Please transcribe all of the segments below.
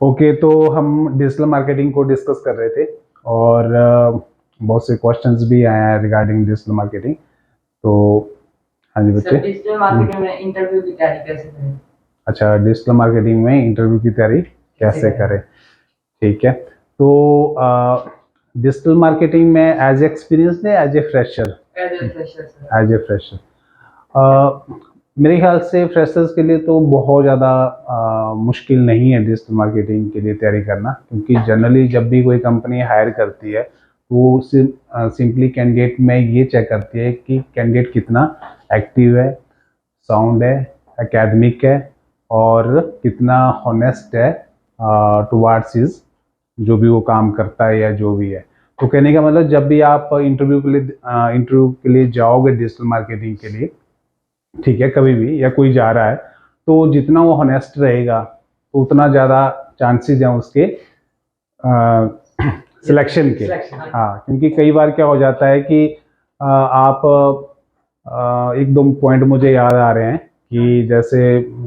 Okay, तो हम digital marketing को डिस्कस कर रहे थे और बहुत से क्वेश्चंस भी आए हैं रिगार्डिंग डिजिटल मार्केटिंग। तो हाँ जी सर बच्चे। डिजिटल मार्केटिंग में इंटरव्यू की तैयारी कैसे करें? अच्छा, डिजिटल मार्केटिंग में इंटरव्यू की तैयारी कैसे करें? ठीक है। तो डिजिटल मार्केटिंग में एज एक्सपीरियंस है, as a fresher? As a fresher sir. As a fresher मेरे ख्याल से फ्रेशर्स के लिए तो बहुत ज़्यादा मुश्किल नहीं है डिजिटल मार्केटिंग के लिए तैयारी करना, क्योंकि जनरली जब भी कोई कंपनी हायर करती है तो वो सिंपली कैंडिडेट में ये चेक करती है कि कैंडिडेट कितना एक्टिव है, साउंड है, एकेडमिक है और कितना हॉनेस्ट है टुवार्ड्स हिज जो भी वो काम करता है या जो भी है। तो कहने का मतलब जब भी आप इंटरव्यू के लिए जाओगे डिजिटल मार्केटिंग के लिए, ठीक है, कभी भी या कोई जा रहा है, तो जितना वो हॉनेस्ट रहेगा तो उतना ज़्यादा चांसेस हैं उसके सिलेक्शन के। हाँ, क्योंकि कई बार क्या हो जाता है कि आप एक दो पॉइंट मुझे याद आ रहे हैं कि जैसे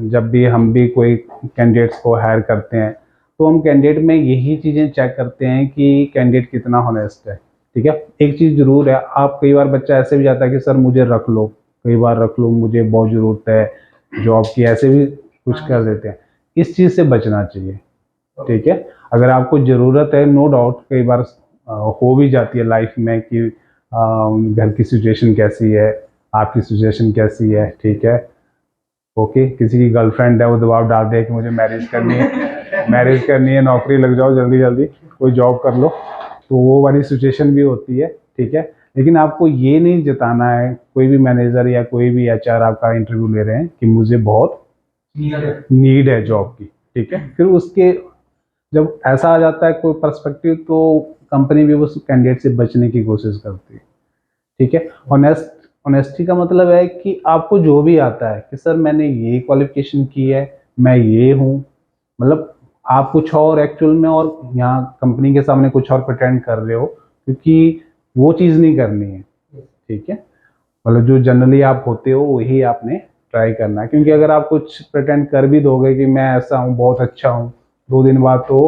जब भी हम भी कोई कैंडिडेट्स को हायर करते हैं तो हम कैंडिडेट में यही चीज़ें चेक करते हैं कि कैंडिडेट कितना हॉनेस्ट है। ठीक है, एक चीज़ जरूर है, आप कई बार बच्चा ऐसे भी जाता है कि सर मुझे रख लो, कई बार रख लो, मुझे बहुत ज़रूरत है जॉब की, ऐसे भी कुछ कर देते हैं। इस चीज़ से बचना चाहिए। ठीक है, अगर आपको ज़रूरत है, नो डाउट कई बार हो भी जाती है लाइफ में कि घर की सिचुएशन कैसी है, आपकी सिचुएशन कैसी है, ठीक है, ओके, किसी की गर्लफ्रेंड है वो दबाव डाल दे कि मुझे मैरिज करनी है, मैरिज करनी है, नौकरी लग जाओ जल्दी जल्दी, कोई जॉब कर लो, तो वो वाली सिचुएशन भी होती है। ठीक है, लेकिन आपको ये नहीं जताना है, कोई भी मैनेजर या कोई भी एचआर आपका इंटरव्यू ले रहे हैं, कि मुझे बहुत नीड है जॉब की। ठीक है, फिर उसके जब ऐसा आ जाता है कोई पर्सपेक्टिव, तो कंपनी भी उस कैंडिडेट से बचने की कोशिश करती है। ठीक है, ऑनेस्टी का मतलब है कि आपको जो भी आता है कि सर मैंने ये क्वालिफिकेशन की है, मैं ये हूँ, मतलब आप कुछ और एक्चुअल में और यहाँ कंपनी के सामने कुछ और प्रिटेंड कर रहे हो, क्योंकि वो चीज़ नहीं करनी है। ठीक है, मतलब जो जनरली आप होते हो वही आपने ट्राई करना है, क्योंकि अगर आप कुछ प्रिटेंड कर भी दोगे कि मैं ऐसा हूँ, बहुत अच्छा हूँ, 2 दिन बाद तो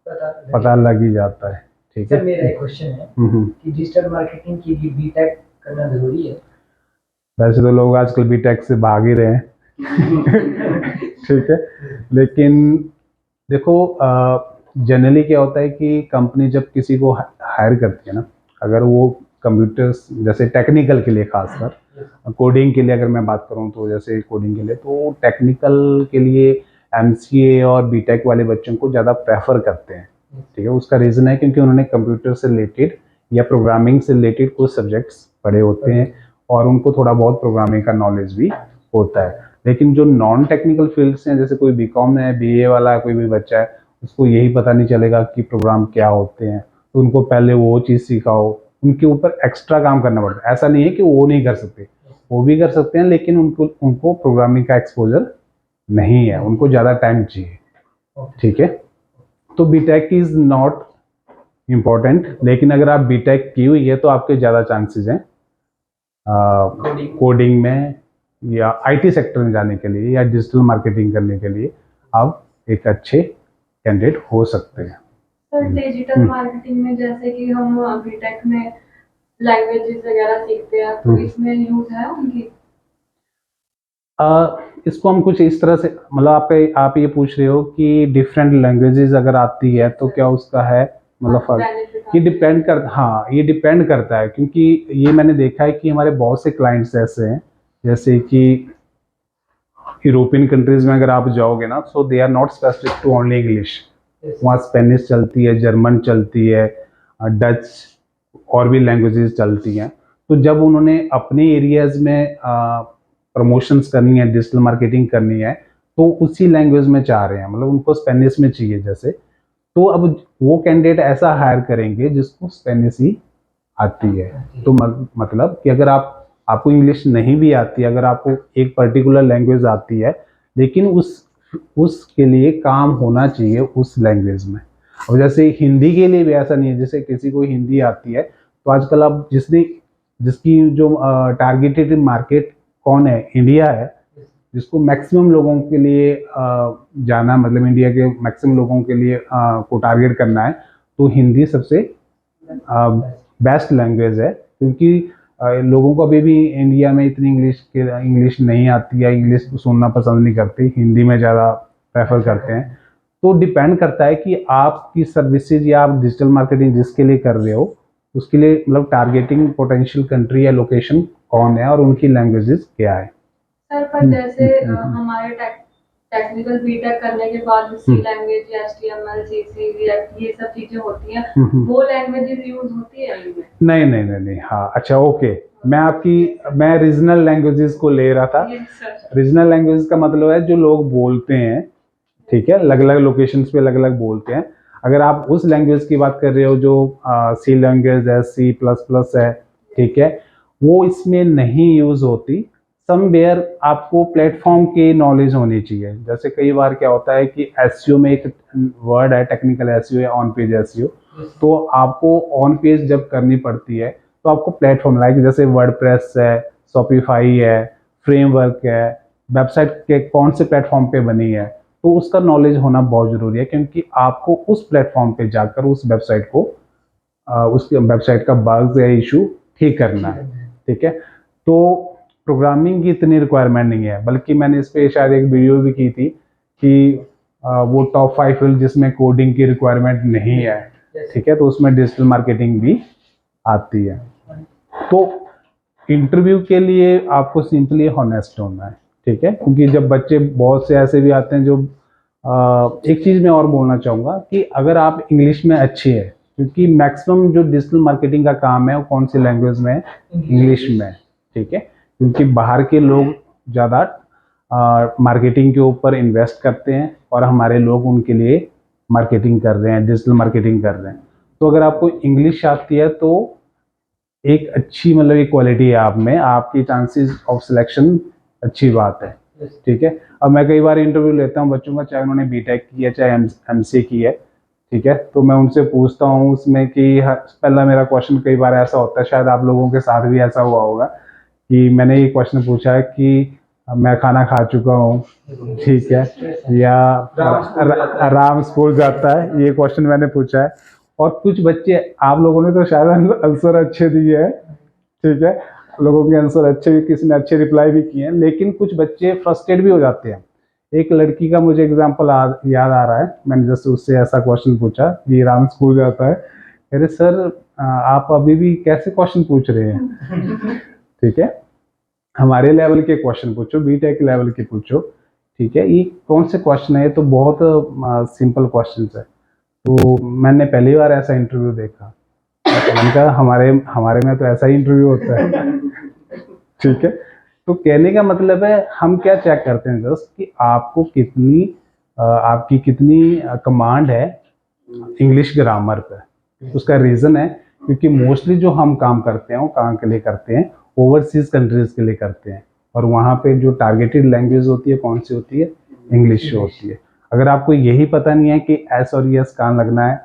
पता लग ही जाता है। ठीक है, सर मेरा एक क्वेश्चन है कि डिजिटल मार्केटिंग के लिए बीटेक करना जरूरी है? वैसे तो लोग आजकल बीटेक से भाग ही रहे हैं। ठीक है, लेकिन देखो, जनरली क्या होता है कि कंपनी जब किसी को हायर करती है ना, अगर वो कंप्यूटर्स जैसे टेक्निकल के लिए, खासकर कोडिंग के लिए अगर मैं बात करूं, तो जैसे कोडिंग के लिए तो टेक्निकल के लिए एमसीए और बीटेक वाले बच्चों को ज़्यादा प्रेफर करते हैं। ठीक है, उसका रीज़न है क्योंकि उन्होंने कंप्यूटर से रिलेटेड या प्रोग्रामिंग से रिलेटेड कुछ सब्जेक्ट्स पढ़े होते हैं और उनको थोड़ा बहुत प्रोग्रामिंग का नॉलेज भी होता है। लेकिन जो नॉन टेक्निकल फील्ड्स हैं, जैसे कोई बीकॉम है, बीए वाला कोई भी बच्चा है, उसको यही पता नहीं चलेगा कि प्रोग्राम क्या होते हैं, तो उनको पहले वो चीज़ सिखाओ, उनके ऊपर एक्स्ट्रा काम करना पड़ता है। ऐसा नहीं है कि वो नहीं कर सकते, वो भी कर सकते हैं, लेकिन उनको उनको प्रोग्रामिंग का एक्सपोजर नहीं है, उनको ज़्यादा टाइम चाहिए। ठीक है, तो बीटेक इज़ नॉट इम्पॉर्टेंट, लेकिन अगर आप बीटेक की हुई है तो आपके ज़्यादा चांसेस हैं कोडिंग में या आईटी सेक्टर में जाने के लिए या डिजिटल मार्केटिंग करने के लिए आप एक अच्छे कैंडिडेट हो सकते हैं। सर डिजिटल मार्केटिंग में जैसे कि हम बीटेक में लैंग्वेजेस वगैरह सीखते हैं, तो इसमें यूज है उनकी? इसको हम कुछ इस तरह से, मतलब आप ये पूछ रहे हो कि डिफरेंट लैंग्वेजेस अगर आती है तो क्या उसका है मतलब फर्क? ये डिपेंड कर, हाँ, ये डिपेंड करता है, क्योंकि ये मैंने देखा है कि हमारे बहुत से क्लाइंट्स ऐसे हैं, जैसे कि यूरोपियन कंट्रीज में अगर आप जाओगे ना, so they are not specific to only English, वहाँ स्पेनिश चलती है, जर्मन चलती है, डच और भी लैंग्वेजेस चलती हैं। तो जब उन्होंने अपने एरियाज में प्रमोशंस करनी है, डिजिटल मार्केटिंग करनी है, तो उसी लैंग्वेज में चाह रहे हैं, मतलब उनको स्पेनिश में चाहिए जैसे, तो अब वो कैंडिडेट ऐसा हायर करेंगे जिसको स्पेनिश ही आती है। तो मतलब कि अगर आपको इंग्लिश नहीं भी आती, अगर आपको एक पर्टिकुलर लैंग्वेज आती है, लेकिन उसके लिए काम होना चाहिए उस लैंग्वेज में। और जैसे हिंदी के लिए भी ऐसा नहीं है, जैसे किसी को हिंदी आती है, तो आजकल अब जिसकी जो टारगेटेड मार्केट कौन है, इंडिया है, जिसको मैक्सिमम लोगों के लिए जाना, मतलब इंडिया के मैक्सिमम लोगों के लिए को टारगेट करना है, तो हिंदी सबसे बेस्ट लैंग्वेज है। क्योंकि लोगों को अभी भी इंडिया में इतनी इंग्लिश नहीं आती है, इंग्लिश सुनना पसंद नहीं करती, हिंदी में ज़्यादा प्रेफर करते हैं। तो डिपेंड करता है कि आपकी सर्विसेज या आप डिजिटल मार्केटिंग जिसके लिए कर रहे हो उसके लिए मतलब टारगेटिंग पोटेंशियल कंट्री या लोकेशन कौन है और उनकी लैंग्वेजेस क्या है। सर पर जैसे हमारे टेक्निकल बीटेक करने के बाद सी लैंग्वेज, एचटीएमएल, सीसी, रिएक्ट ये सब चीजें होती हैं, वो लैंग्वेजेस यूज होती है इनमें? नहीं नहीं नहीं नहीं, हाँ अच्छा ओके, मैं रीजनल लैंग्वेजेस को ले रहा था। रीजनल लैंग्वेज का मतलब है जो लोग बोलते हैं, ठीक है, अलग अलग लोकेशंस पे अलग अलग बोलते हैं। अगर आप उस लैंग्वेज की बात कर रहे हो जो सी लैंग्वेज है, C++ है, ठीक है, वो इसमें नहीं यूज होती। समवेयर आपको प्लेटफॉर्म की नॉलेज होनी चाहिए। जैसे कई बार क्या होता है कि एसईओ में एक वर्ड है, टेक्निकल एसईओ या ऑन पेज एसईओ, तो आपको ऑन पेज जब करनी पड़ती है तो आपको प्लेटफॉर्म लाइक जैसे वर्डप्रेस है, शॉपिफाई है, फ्रेमवर्क है, वेबसाइट के कौन से प्लेटफॉर्म पे बनी है, तो उसका नॉलेज होना बहुत ज़रूरी है। क्योंकि आपको उस प्लेटफॉर्म पे जाकर उस वेबसाइट को उसकी वेबसाइट का बग्स या इशू ठीक करना है, ठीक है। तो प्रोग्रामिंग की इतनी रिक्वायरमेंट नहीं है, बल्कि मैंने इस पे शायद एक वीडियो भी की थी कि वो टॉप 5 फील्ड जिसमें कोडिंग की रिक्वायरमेंट नहीं है, ठीक है, तो उसमें डिजिटल मार्केटिंग भी आती है। तो इंटरव्यू के लिए आपको सिंपली हॉनेस्ट होना है, ठीक है। क्योंकि जब बच्चे बहुत से ऐसे भी आते हैं जो एक चीज़ मैं और बोलना चाहूँगा कि अगर आप इंग्लिश में अच्छे हैं, क्योंकि मैक्सिमम जो डिजिटल मार्केटिंग का काम है वो कौन सी लैंग्वेज में है, इंग्लिश में, ठीक है। क्योंकि बाहर के लोग ज़्यादा मार्केटिंग के ऊपर इन्वेस्ट करते हैं और हमारे लोग उनके लिए मार्केटिंग कर रहे हैं, डिजिटल मार्केटिंग कर रहे हैं। तो अगर आपको इंग्लिश आती है तो एक अच्छी मतलब एक क्वालिटी है आप में, आपकी चांसेस ऑफ सिलेक्शन अच्छी बात है, ठीक है। अब मैं कई बार इंटरव्यू लेता हूँ बच्चों का, चाहे उन्होंने बीटेक की है चाहे एमसीए की है, ठीक है, तो मैं उनसे पूछता हूँ उसमें कि पहला मेरा क्वेश्चन कई बार ऐसा होता है, शायद आप लोगों के साथ भी ऐसा हुआ होगा, कि मैंने ये क्वेश्चन पूछा है कि मैं खाना खा चुका हूँ, ठीक है, या राम स्कूल जाता है, ये क्वेश्चन मैंने पूछा है। और कुछ बच्चे, आप लोगों ने तो शायद आंसर अच्छे दिए हैं, ठीक है, लोगों के आंसर अच्छे भी, किसी ने अच्छे रिप्लाई भी किए हैं, लेकिन कुछ बच्चे फ्रस्ट्रेट भी हो जाते हैं। एक लड़की का मुझे एग्जांपल याद आ रहा है, मैंने जैसे उससे ऐसा क्वेश्चन पूछा कि राम स्कूल जाता है, अरे सर आप अभी भी कैसे क्वेश्चन पूछ रहे हैं, ठीक है, हमारे लेवल के क्वेश्चन पूछो, बीटेक लेवल के पूछो, ठीक है, ये कौन से क्वेश्चन है, ये तो बहुत सिंपल क्वेश्चन है। तो मैंने पहली बार ऐसा इंटरव्यू देखा, मैंने कहा हमारे में तो ऐसा ही इंटरव्यू होता है, ठीक है। तो कहने का मतलब है हम क्या चेक करते हैं जस्ट कि आपको आपकी कितनी कमांड है इंग्लिश ग्रामर पे। उसका रीज़न है क्योंकि मोस्टली जो हम काम करते हैं वो कहाँ के लिए करते हैं, ओवरसीज कंट्रीज़ के लिए करते हैं, और वहाँ पे जो टारगेटेड लैंग्वेज होती है कौन सी होती है, इंग्लिश होती है। अगर आपको यही पता नहीं है कि एस और यस कहाँ लगना है,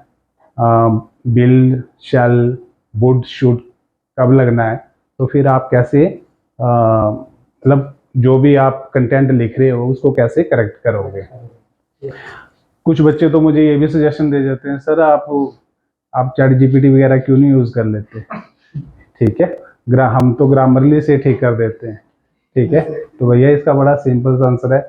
बिल, शैल, वुड, शुड कब लगना है, तो फिर आप कैसे मतलब जो भी आप कंटेंट लिख रहे हो उसको कैसे करेक्ट करोगे। कुछ बच्चे तो मुझे ये भी सजेशन दे देते हैं, सर आप चैट जीपीटी वगैरह क्यों नहीं यूज़ कर लेते, ठीक है, हम तो ग्रामरली से ठीक कर देते हैं, ठीक है। तो भैया इसका बड़ा सिंपल सा आंसर है,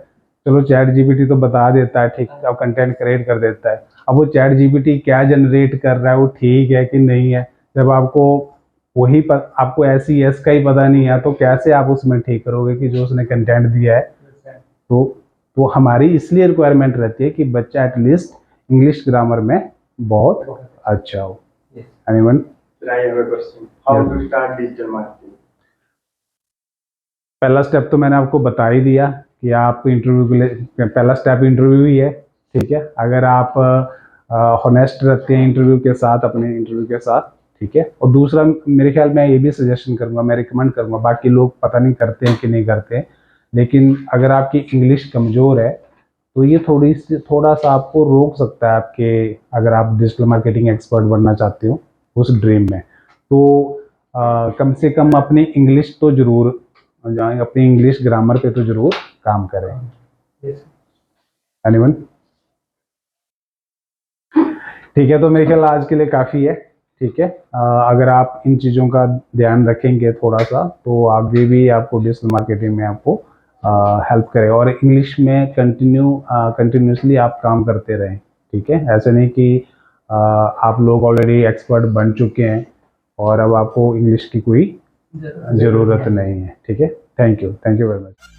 चलो चैट जीपीटी तो बता देता है, ठीक, अब कंटेंट क्रिएट कर देता है, अब वो चैट जीपीटी क्या जनरेट कर रहा है वो ठीक है कि नहीं है, जब आपको आपको ऐसी यस का ही पता नहीं है तो कैसे आप उसमें ठीक करोगे कि जो उसने कंटेंट दिया है। तो हमारी इसलिए रिक्वायरमेंट रहती है कि बच्चा एटलीस्ट इंग्लिश ग्रामर में बहुत अच्छा हो। Anyone? I have a question. How to start digital marketing? पहला स्टेप तो मैंने आपको बता ही दिया कि आप इंटरव्यू के लिए, पहला स्टेप इंटरव्यू ही है, ठीक है। अगर आप हॉनेस्ट रहते हैं इंटरव्यू के साथ, अपने इंटरव्यू के साथ, ठीक है। और दूसरा मेरे ख्याल में ये भी सजेशन करूँगा, मैं रिकमेंड करूँगा, बाकी लोग पता नहीं करते हैं कि नहीं करते हैं, लेकिन अगर आपकी इंग्लिश कमज़ोर है तो ये थोड़ा सा आपको रोक सकता है आपके, अगर आप डिजिटल मार्केटिंग एक्सपर्ट बनना चाहते हो उस ड्रीम में। तो कम से कम अपनी इंग्लिश तो ज़रूर, अपनी इंग्लिश ग्रामर पे तो ज़रूर काम करें। Yes. एनीवन? ठीक है, तो मेरे ख्याल आज के लिए काफ़ी है। ठीक है, अगर आप इन चीज़ों का ध्यान रखेंगे थोड़ा सा, तो आगे भी आपको डिजिटल मार्केटिंग में आपको हेल्प करेगा। और इंग्लिश में कंटिन्यूसली आप काम करते रहें। ठीक है, ऐसे नहीं कि आप लोग ऑलरेडी एक्सपर्ट बन चुके हैं और अब आपको इंग्लिश की कोई ज़रूरत नहीं है। ठीक है, थैंक यू वेरी मच।